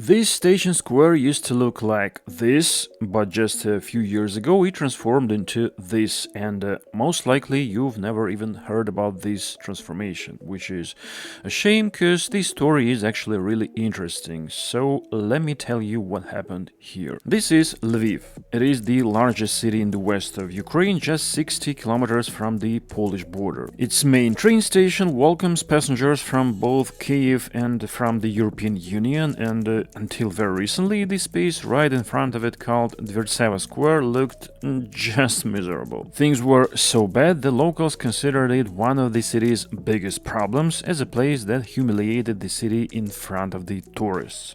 This station square used to look like this, but just a few years ago it transformed into this, and most likely you've never even heard about this transformation, which is a shame because this story is actually really interesting. So let me tell you what happened here. This is Lviv. It is the largest city in the west of Ukraine, just 60 kilometers from the Polish border. Its main train station welcomes passengers from both Kiev and from the European Union, and until very recently, the space right in front of it, called Dvirtseva Square, looked just miserable. Things were so bad the locals considered it one of the city's biggest problems, as a place that humiliated the city in front of the tourists.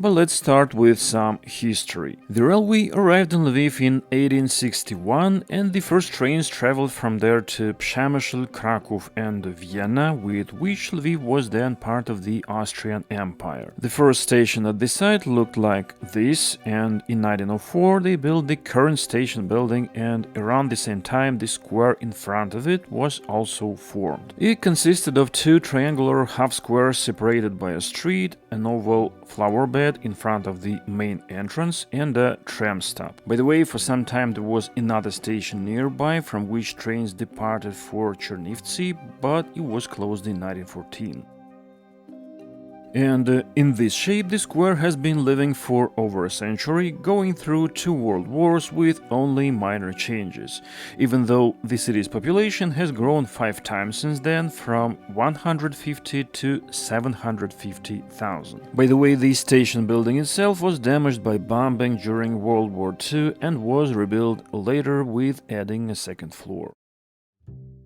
But let's start with some history. The railway arrived in Lviv in 1861, and the first trains traveled from there to Przemysl, Kraków and Vienna, with which Lviv was then part of the Austrian Empire. The first station at the site looked like this, and in 1904 they built the current station building, and around the same time the square in front of it was also formed. It consisted of two triangular half squares separated by a street, an oval flower bed in front of the main entrance, and a tram stop. By the way, for some time there was another station nearby from which trains departed for Chernivtsi, but it was closed in 1914. And in this shape the square has been living for over a century, going through two world wars with only minor changes, even though the city's population has grown 5 times since then, from 150 to 750,000. By the way, the station building itself was damaged by bombing during World War II and was rebuilt later with adding a second floor.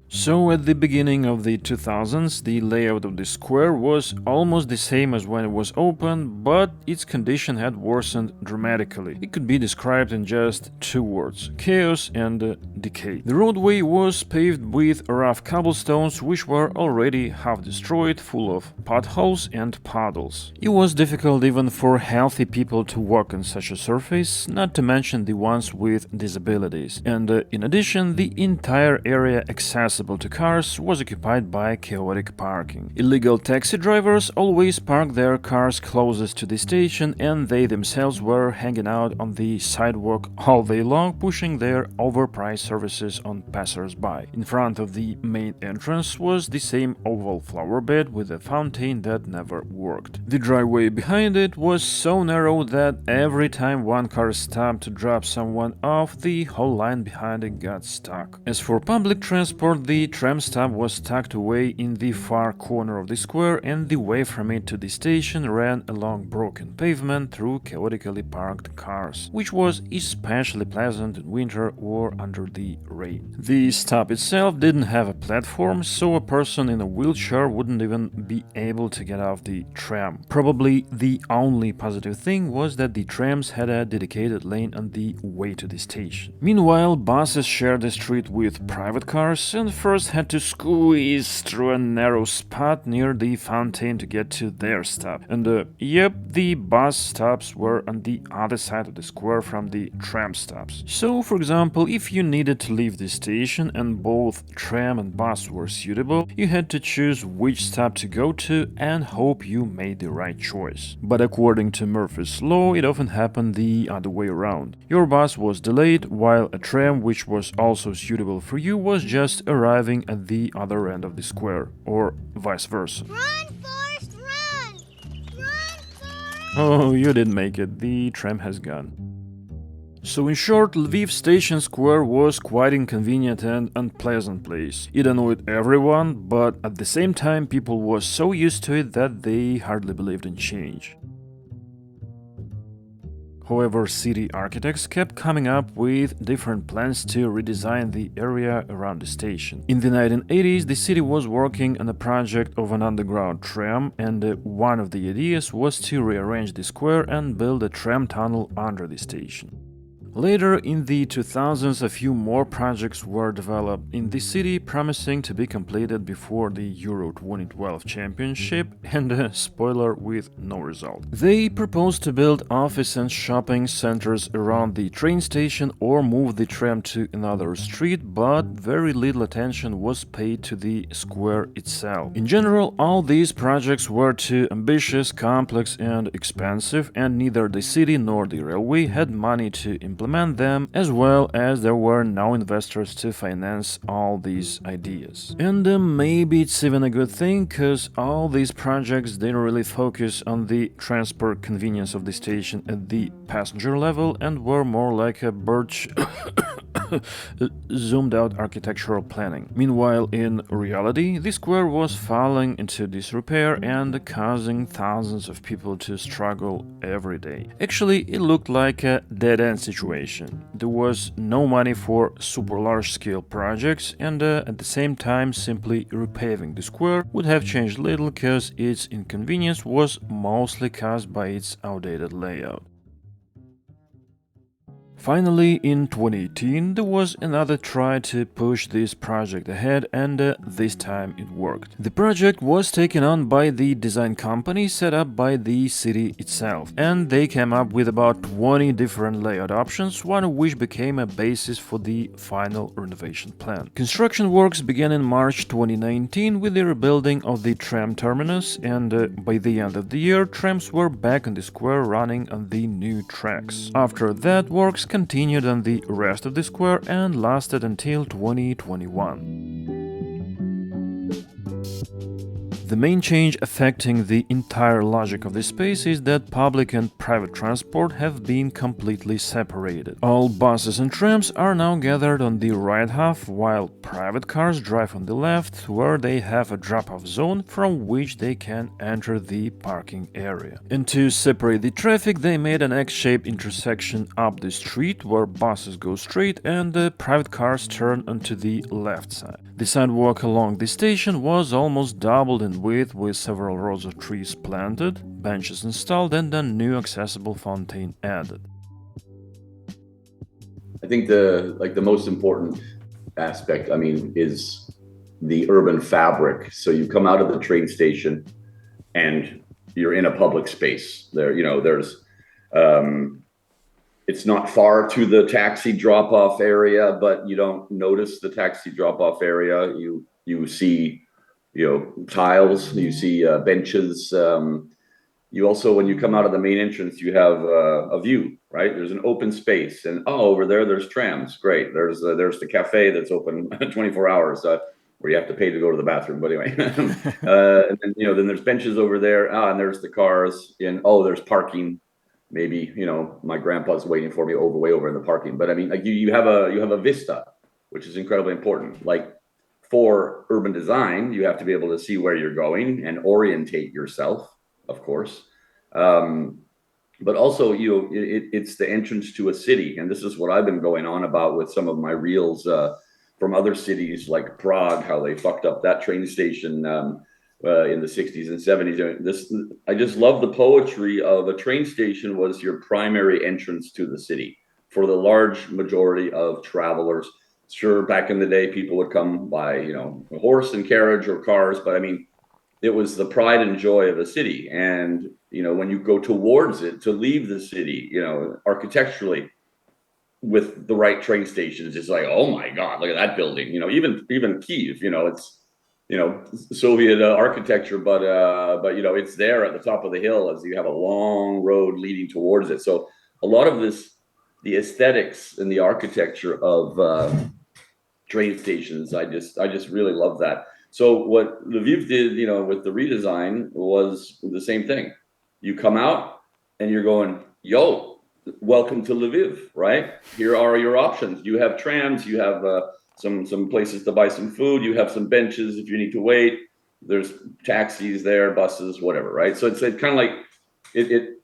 So at the beginning of the 2000s, the layout of the square was almost the same as when it was opened, but its condition had worsened dramatically. It could be described in just 2 words: chaos and decay. The roadway was paved with rough cobblestones, which were already half destroyed, full of potholes and puddles. It was difficult even for healthy people to walk on such a surface, not to mention the ones with disabilities. And in addition, the entire area accessible to cars was occupied by chaotic parking. Illegal taxi drivers always parked their cars closest to the station, and they themselves were hanging out on the sidewalk all day long, pushing their overpriced services on passers-by. In front of the main entrance was the same oval flower bed with a fountain that never worked. The driveway behind it was so narrow that every time one car stopped to drop someone off, the whole line behind it got stuck. As for public transport, the tram stop was tucked away in the far corner of the square, and the way from it to the station ran along broken pavement through chaotically parked cars, which was especially pleasant in winter or under the rain. The stop itself didn't have a platform, so a person in a wheelchair wouldn't even be able to get off the tram. Probably the only positive thing was that the trams had a dedicated lane on the way to the station. Meanwhile, buses shared the street with private cars and first had to squeeze through a narrow spot near the fountain to get to their stop. And yep, the bus stops were on the other side of the square from the tram stops. So, for example, if you needed to leave the station and both tram and bus were suitable, you had to choose which stop to go to and hope you made the right choice. But according to Murphy's law, it often happened the other way around. Your bus was delayed, while a tram which was also suitable for you was just arriving at the other end of the square, or vice versa. Run, Forrest, run! Run, Forrest! Oh, you didn't make it. The tram has gone. So in short, Lviv Station Square was quite inconvenient and unpleasant place. It annoyed everyone, but at the same time people were so used to it that they hardly believed in change. However, city architects kept coming up with different plans to redesign the area around the station. In the 1980s, the city was working on a project of an underground tram, and one of the ideas was to rearrange the square and build a tram tunnel under the station. Later in the 2000s, a few more projects were developed in the city, promising to be completed before the Euro 2012 Championship, and spoiler, with no result. They proposed to build office and shopping centers around the train station or move the tram to another street, but very little attention was paid to the square itself. In general, all these projects were too ambitious, complex, and expensive, and neither the city nor the railway had money to implement them, as well as there were no investors to finance all these ideas. And maybe it's even a good thing, cause all these projects didn't really focus on the transport convenience of the station at the passenger level and were more like a birch zoomed out architectural planning. Meanwhile, in reality, the square was falling into disrepair and causing thousands of people to struggle every day. Actually, it looked like a dead-end situation. There was no money for super large-scale projects, and at the same time, simply repaving the square would have changed little because its inconvenience was mostly caused by its outdated layout. Finally, in 2018, there was another try to push this project ahead, and this time it worked. The project was taken on by the design company set up by the city itself, and they came up with about 20 different layout options, one of which became a basis for the final renovation plan. Construction works began in March 2019 with the rebuilding of the tram terminus, and by the end of the year, trams were back on the square running on the new tracks. After that, works continued on the rest of the square and lasted until 2021. The main change affecting the entire logic of the space is that public and private transport have been completely separated. All buses and trams are now gathered on the right half, while private cars drive on the left, where they have a drop-off zone from which they can enter the parking area. And to separate the traffic, they made an X-shaped intersection up the street where buses go straight and the private cars turn onto the left side. The sidewalk along the station was almost doubled in width, with several rows of trees planted, benches installed, and a new accessible fountain added. I think the most important aspect, I mean, is the urban fabric. So you come out of the train station and you're in a public space. There's it's not far to the taxi drop-off area, but you don't notice the taxi drop-off area. You see, tiles, you see benches. You also, when you come out of the main entrance, you have a view, right? There's an open space, and over there's trams. Great. There's the cafe that's open 24 hours, where you have to pay to go to the bathroom. But anyway, and then then there's benches over there, and there's the cars, and there's parking. Maybe my grandpa's waiting for me way over in the parking. But I mean, like you have a vista, which is incredibly important. Like for urban design, you have to be able to see where you're going and orientate yourself, of course. But also, it's the entrance to a city, and this is what I've been going on about with some of my reels from other cities like Prague, how they fucked up that train station. In the 60s and 70s. I just love the poetry of a train station was your primary entrance to the city for the large majority of travelers. Sure, back in the day, people would come by, a horse and carriage or cars, but I mean, it was the pride and joy of a city. And, when you go towards it, to leave the city, architecturally, with the right train stations, it's like, oh my God, look at that building. Even Kyiv, it's, Soviet architecture, but it's there at the top of the hill as you have a long road leading towards it. So a lot of the aesthetics and the architecture of train stations, I just really love that. So what Lviv did, with the redesign was the same thing. You come out and you're going, yo, welcome to Lviv, right? Here are your options. You have trams, you have some places to buy some food, you have some benches if you need to wait, there's taxis there, buses, whatever, right? So it's kind of like it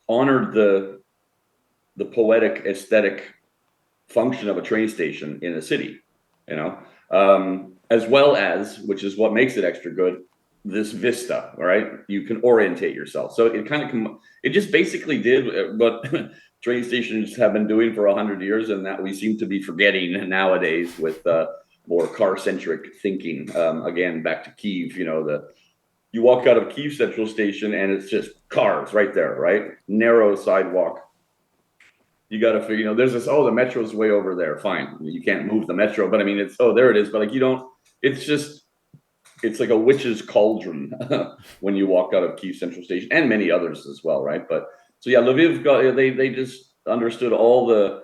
honored the poetic aesthetic function of a train station in a city, as well as, which is what makes it extra good, this vista, right? You can orientate yourself. So it just basically did what train stations have been doing for 100 years, and that we seem to be forgetting nowadays with more car-centric thinking. Again, back to Kyiv, you walk out of Kyiv Central Station and it's just cars right there, right? Narrow sidewalk. You got to figure, there's this, the metro's way over there. Fine. You can't move the metro, but I mean, there it is. But it's like a witch's cauldron when you walk out of Kyiv Central Station, and many others as well, right? But so yeah, Lviv they just understood all the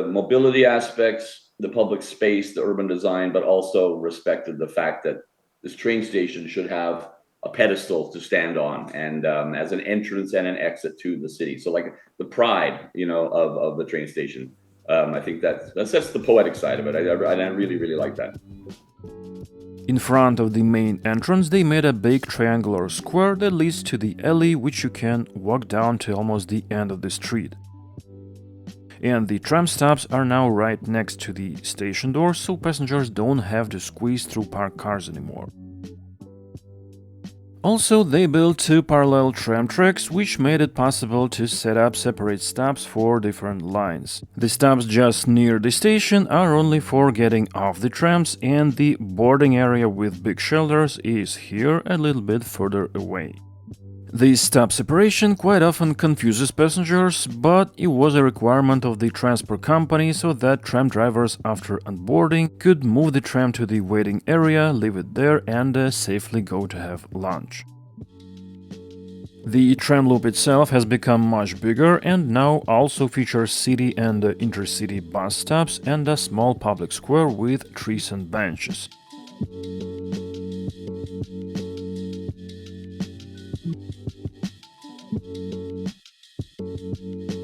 mobility aspects, the public space, the urban design, but also respected the fact that this train station should have a pedestal to stand on, and as an entrance and an exit to the city. So like the pride, of the train station. I think that's the poetic side of it. I really, really like that. In front of the main entrance, they made a big triangular square that leads to the alley, which you can walk down to almost the end of the street. And the tram stops are now right next to the station doors, so passengers don't have to squeeze through parked cars anymore. Also, they built 2 parallel tram tracks, which made it possible to set up separate stops for different lines. The stops just near the station are only for getting off the trams, and the boarding area with big shelters is here a little bit further away. This stop separation quite often confuses passengers, but it was a requirement of the transport company so that tram drivers, after unboarding, could move the tram to the waiting area, leave it there, and safely go to have lunch. The tram loop itself has become much bigger and now also features city and intercity bus stops and a small public square with trees and benches.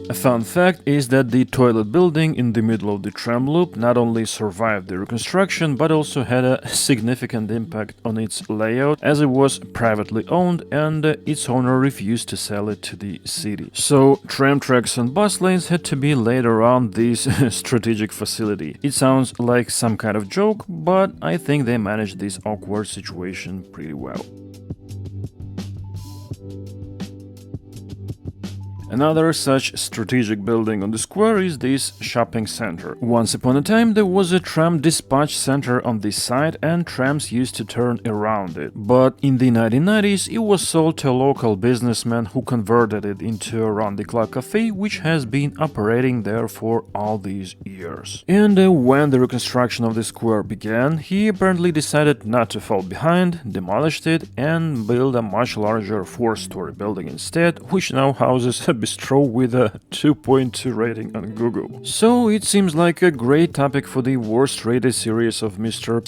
A fun fact is that the toilet building in the middle of the tram loop not only survived the reconstruction, but also had a significant impact on its layout, as it was privately owned and its owner refused to sell it to the city. So tram tracks and bus lanes had to be laid around this strategic facility. It sounds like some kind of joke, but I think they managed this awkward situation pretty well. Another such strategic building on the square is this shopping center. Once upon a time there was a tram dispatch center on this site and trams used to turn around it. But in the 1990s it was sold to a local businessman who converted it into a round-the-clock cafe, which has been operating there for all these years. And when the reconstruction of the square began, he apparently decided not to fall behind, demolished it, and built a much larger 4-story building instead, which now houses a bistro with a 2.2 rating on Google. So it seems like a great topic for the worst rated series of Mr.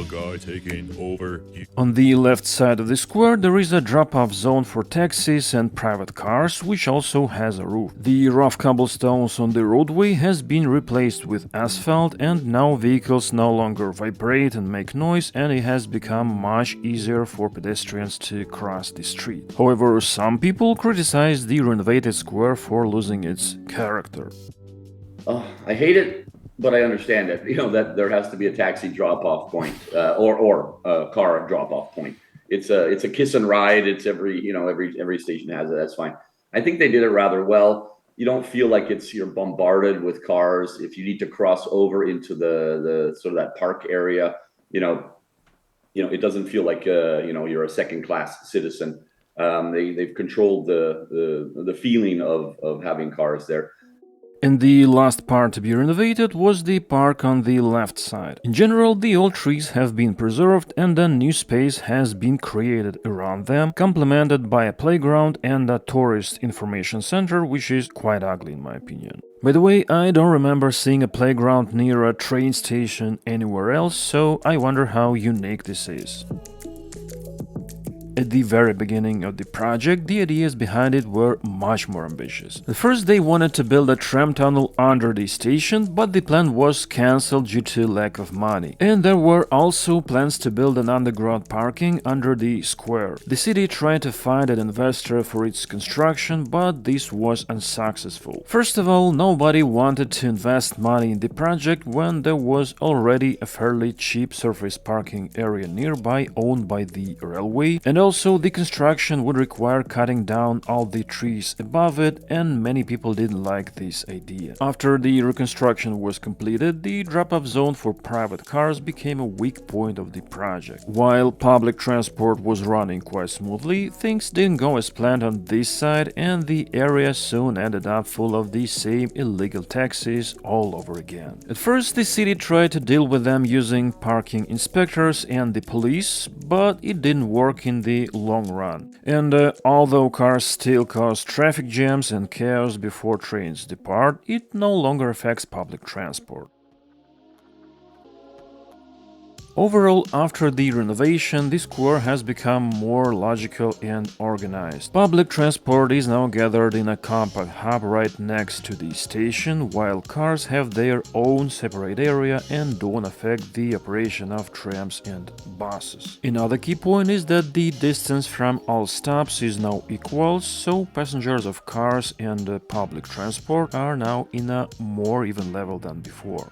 Guy taking over. On the left side of the square there is a drop-off zone for taxis and private cars, which also has a roof. The rough cobblestones on the roadway has been replaced with asphalt, and now vehicles no longer vibrate and make noise, and it has become much easier for pedestrians to cross the street. However, some people criticize the renovated square for losing its character. Oh, I hate it. But I understand it, that there has to be a taxi drop-off point or a car drop-off point. It's a kiss and ride. It's every station has it. That's fine. I think they did it rather well. You don't feel like you're bombarded with cars. If you need to cross over into the sort of that park area, it doesn't feel like you're a second-class citizen. They've controlled the feeling of having cars there. And the last part to be renovated was the park on the left side. In general, the old trees have been preserved and a new space has been created around them, complemented by a playground and a tourist information center, which is quite ugly in my opinion. By the way, I don't remember seeing a playground near a train station anywhere else, so I wonder how unique this is. At the very beginning of the project, the ideas behind it were much more ambitious. At first they wanted to build a tram tunnel under the station, but the plan was cancelled due to lack of money. And there were also plans to build an underground parking under the square. The city tried to find an investor for its construction, but this was unsuccessful. First of all, nobody wanted to invest money in the project when there was already a fairly cheap surface parking area nearby owned by the railway, and also, the construction would require cutting down all the trees above it, and many people didn't like this idea. After the reconstruction was completed, the drop-off zone for private cars became a weak point of the project. While public transport was running quite smoothly, things didn't go as planned on this side, and the area soon ended up full of the same illegal taxis all over again. At first, the city tried to deal with them using parking inspectors and the police, but it didn't work in the long run. And although cars still cause traffic jams and chaos before trains depart, it no longer affects public transport. Overall, after the renovation, the square has become more logical and organized. Public transport is now gathered in a compact hub right next to the station, while cars have their own separate area and don't affect the operation of trams and buses. Another key point is that the distance from all stops is now equal, so passengers of cars and public transport are now in a more even level than before.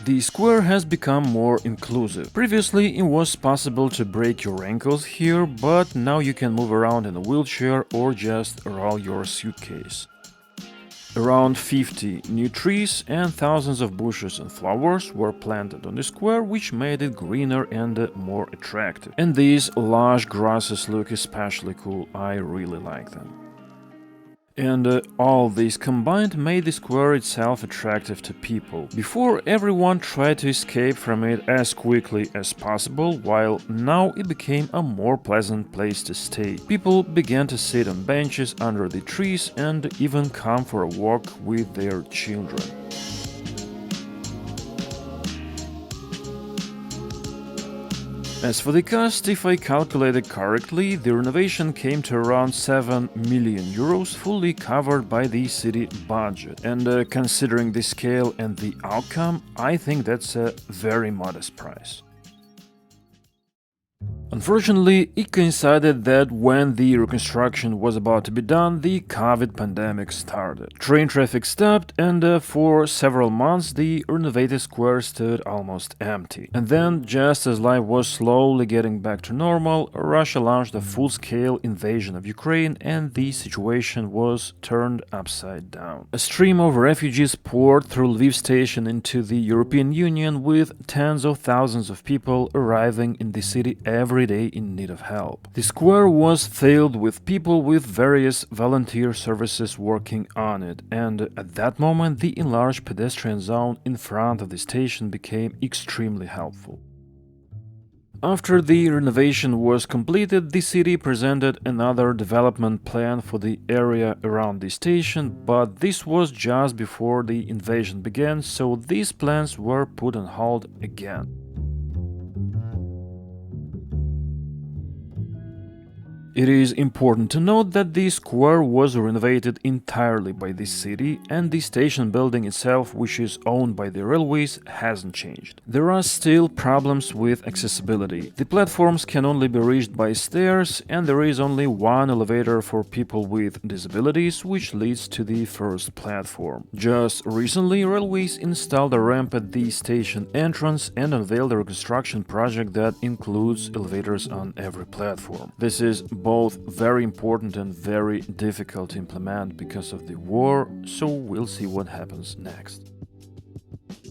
The square has become more inclusive. Previously, it was possible to break your ankles here, but now you can move around in a wheelchair or just roll your suitcase. Around 50 new trees and thousands of bushes and flowers were planted on the square, which made it greener and more attractive. And these lush grasses look especially cool. I really like them. And all this combined made the square itself attractive to people. Before, everyone tried to escape from it as quickly as possible, while now it became a more pleasant place to stay. People began to sit on benches under the trees and even come for a walk with their children. As for the cost, if I calculated correctly, the renovation came to around 7 million euros, fully covered by the city budget. And considering the scale and the outcome, I think that's a very modest price. Unfortunately, it coincided that when the reconstruction was about to be done, the COVID pandemic started. Train traffic stopped, and for several months the renovated square stood almost empty. And then, just as life was slowly getting back to normal, Russia launched a full-scale invasion of Ukraine, and the situation was turned upside down. A stream of refugees poured through Lviv station into the European Union, with tens of thousands of people arriving in the city every day in need of help. The square was filled with people with various volunteer services working on it, and at that moment the enlarged pedestrian zone in front of the station became extremely helpful. After the renovation was completed, the city presented another development plan for the area around the station, but this was just before the invasion began, so these plans were put on hold again. It is important to note that the square was renovated entirely by the city, and the station building itself, which is owned by the railways, hasn't changed. There are still problems with accessibility. The platforms can only be reached by stairs, and there is only one elevator for people with disabilities, which leads to the first platform. Just recently, railways installed a ramp at the station entrance and unveiled a reconstruction project that includes elevators on every platform. This is both very important and very difficult to implement because of the war, so we'll see what happens next.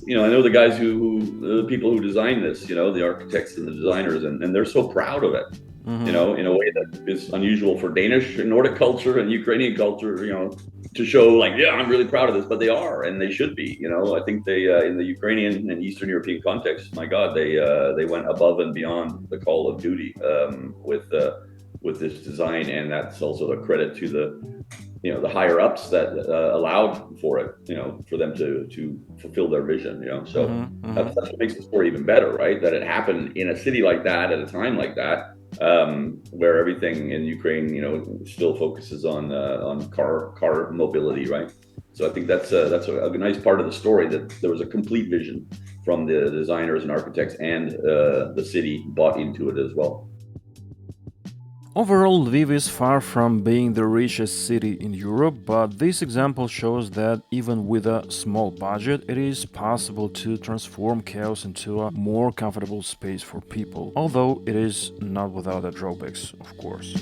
I know the guys the people who designed this, the architects and the designers, and they're so proud of it, in a way that is unusual for Danish and Nordic culture and Ukrainian culture, to show like, yeah, I'm really proud of this, but they are, and they should be, I think they, in the Ukrainian and Eastern European context, my God, they went above and beyond the call of duty, with this design, and that's also a credit to the higher ups that allowed for it, for them to fulfill their vision, so that's what makes the story even better, right? That it happened in a city like that at a time like that, where everything in Ukraine, still focuses on car mobility, right? So I think that's a nice part of the story, that there was a complete vision from the designers and architects, and the city bought into it as well. Overall, Lviv is far from being the richest city in Europe, but this example shows that even with a small budget, it is possible to transform chaos into a more comfortable space for people, although it is not without the drawbacks, of course.